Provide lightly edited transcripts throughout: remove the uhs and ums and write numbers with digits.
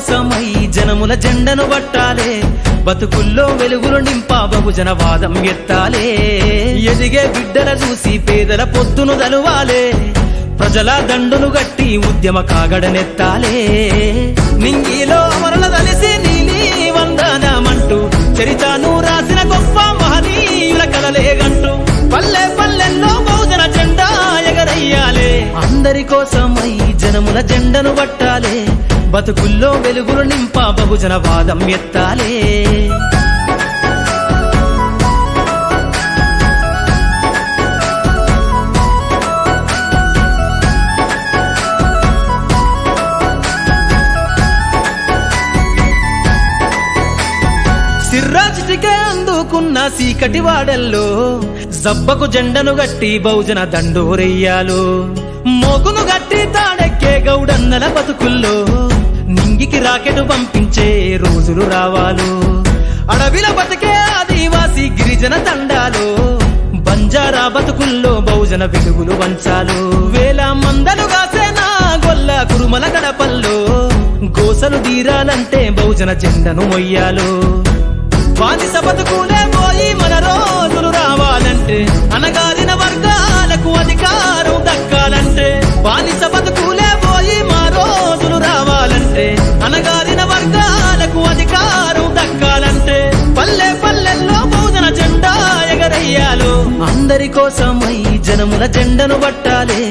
కోసమై జనముల జెండను పట్టాలే, బతుకుల్లో వెలుగులు నింపా బహుజన వాదం ఎత్తాలే. ఎదిగే బిడ్డల చూసి పేదల పొద్దును దలువాలే, ప్రజల దండును గట్టి ఉద్యమ కాగడనెత్తాలే. నింగిలో అమరుల దలిసి నీలి వందనమంటూ చరితను రాసిన గొప్ప మహనీయుల కలలేగంటూ పల్లె పల్లెల్లో బహుజన జెండా ఎగరయ్యాలే. అందరి కోసమై జనముల జెండను పట్టాలే, బతుకుల్లో వెలుగులు నింపా బహుజన వాదం ఎత్తాలే. సిర్రాజిటికే అందుకున్న సీకటి వాడల్లో జబ్బకు జెండను గట్టి బహుజన దండోరెయ్యాలు. మోగును గట్టి తాడెక్కే గౌడన్నల బతుకుల్లో నింగికి రాకెట్ పంపించే రోజులు రావాలు. అడవిల బతికే ఆదివాసి గిరిజన తండాలు, బంజారా బతుకుల్లో బహుజన వెలుగులు వంచాలు. వేల మందలు కాసేనా గొల్ల కురుమల గడపల్లో గోసలు తీరాలంటే బహుజన జెండను మొయ్యాలు. బానిస బతుకులే పోయి మన రోజులు రావాలంటే, అనగారిన వర్గాలకు అధికారం దక్కాలంటే, బానిస బతుకులే పోయి మా రోజులు రావాలంటే, అనగారిన వర్గాలకు అధికారం దక్కాలంటే, పల్లె పల్లెల్లో బహుజన జెండా ఎగరయ్యాలు. అందరి కోసమై జనముల జెండను పట్టాలే,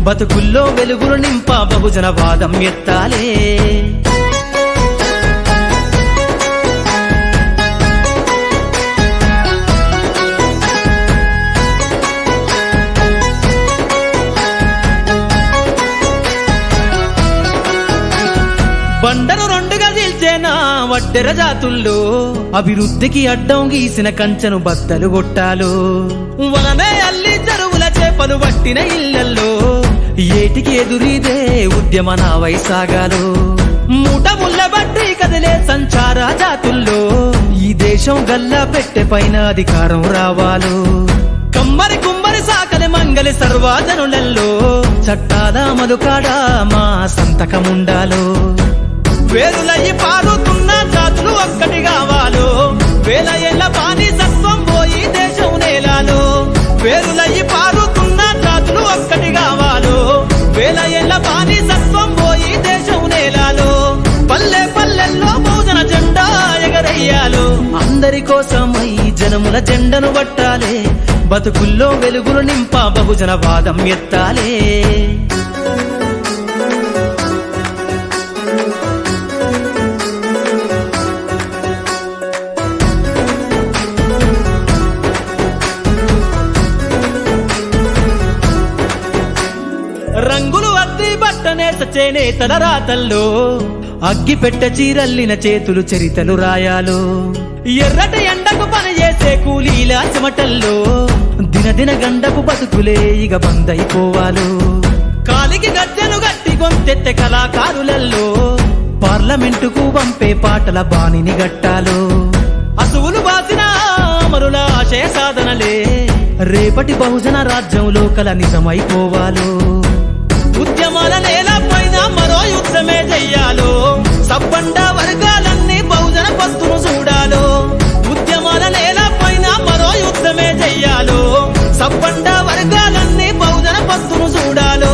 బతుకుల్లో వెలుగులు నింపా బహుజన వాదం ఎత్తాలే. బండను రెండుగా చీల్చేనా వడ్డెర జాతుల్లో అభివృద్ధికి అడ్డం గీసిన కంచెను బద్దలు కొట్టాలు. వలనే అల్లి చెరువుల చేపలు పట్టిన ఇళ్లల్లో ఏటికి ఎదురీదే ఉద్యమ నావై సాగాలు. మూట ముళ్ళ బట్టి కదిలే సంచార జాతుల్లో ఈ దేశం గల్లా పెట్టె పైన అధికారం రావాలు. కమ్మరి కుమ్మరి సాకలి మంగలి సర్వజనులలో చట్టాల అమలుకాడా మా సంతకముండాలో. వేరులయ్యి పారుతున్న జాతులు ఒక్కటి కావాలో, వేల ఏళ్ల బానిసత్వం పోయి దేశం నేలాలో. వేరులయ్యి పారుతున్న జాతులు ఒక్కటి కావాలో, వేల ఏళ్ల బానిసత్వం పోయి దేశం నేలాలో. పల్లె పల్లెల్లో బహుజన జెండా ఎగరయ్యాలు. అందరి కోసమై జనముల జెండను పట్టాలే, బతుకుల్లో వెలుగులు నింపా బహుజన వాదం ఎత్తాలే. రంగులు అద్ది బట్టనేస చేనేతల రాతల్లో అగ్గి పెట్ట చీరల్లిన చేతులు చరితలు రాయాలు. ఎర్రటి ఎండకు పని చేసే కూలీల చెమటల్లో దినదిన గండపు బతుకులే ఇక బందైపోవాలు. కాలికి గజ్జెను గట్టి గొంతెత్తె కళాకారులలో పార్లమెంటుకు పంపే పాటల బాణిని గట్టాలు. అసువులు బాసిన అమరుల ఆశయ సాధనలే రేపటి బహుజన రాజ్యంలో కల నిజమైపోవాలు. ఉద్యమాల నేల పైన మరో యుద్ధమే చెయ్యాలో, సబ్బండ వర్గాలన్నీ బహుజన పస్తును చూడాలో. ఉద్యమాల నేల పైన మరో యుద్ధమే చెయ్యాలో, సబ్బండ వర్గాలన్నీ బహుజన పస్తును చూడాలో.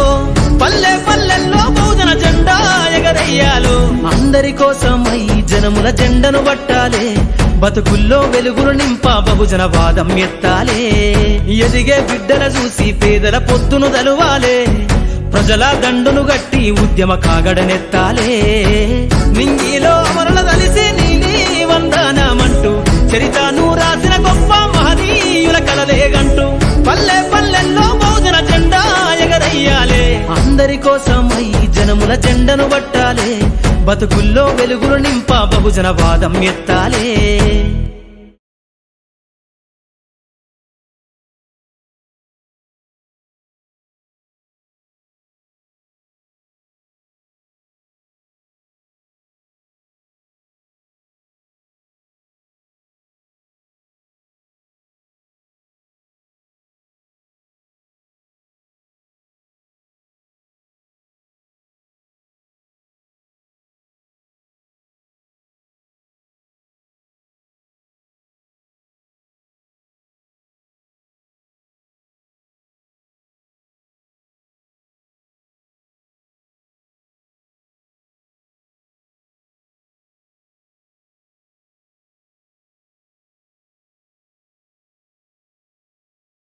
పల్లె పల్లెల్లో బహుజన జెండా ఎగరయ్యాలు. అందరి కోసమై జనముల జెండను పట్టాలే, బతుకుల్లో వెలుగులు నింపా బహుజన వాదం ఎత్తాలే. ఎదిగే బిడ్డల చూసి పేదల పొద్దును దలువాలే, ప్రజల దండును గట్టి ఉద్యమ కాగడనెత్తాలే. నింగిలో అమరుల దలిసి నీలి వందనమంటూ చరితను రాసిన గొప్ప మహనీయుల కలలేగంటూ పల్లె పల్లెల్లో బహుజన జెండా ఎగరయ్యాలే. అందరి కోసమై జనముల జెండను పట్టాలే, బతుకుల్లో వెలుగులు నింపా బహుజన వాదం ఎత్తాలే.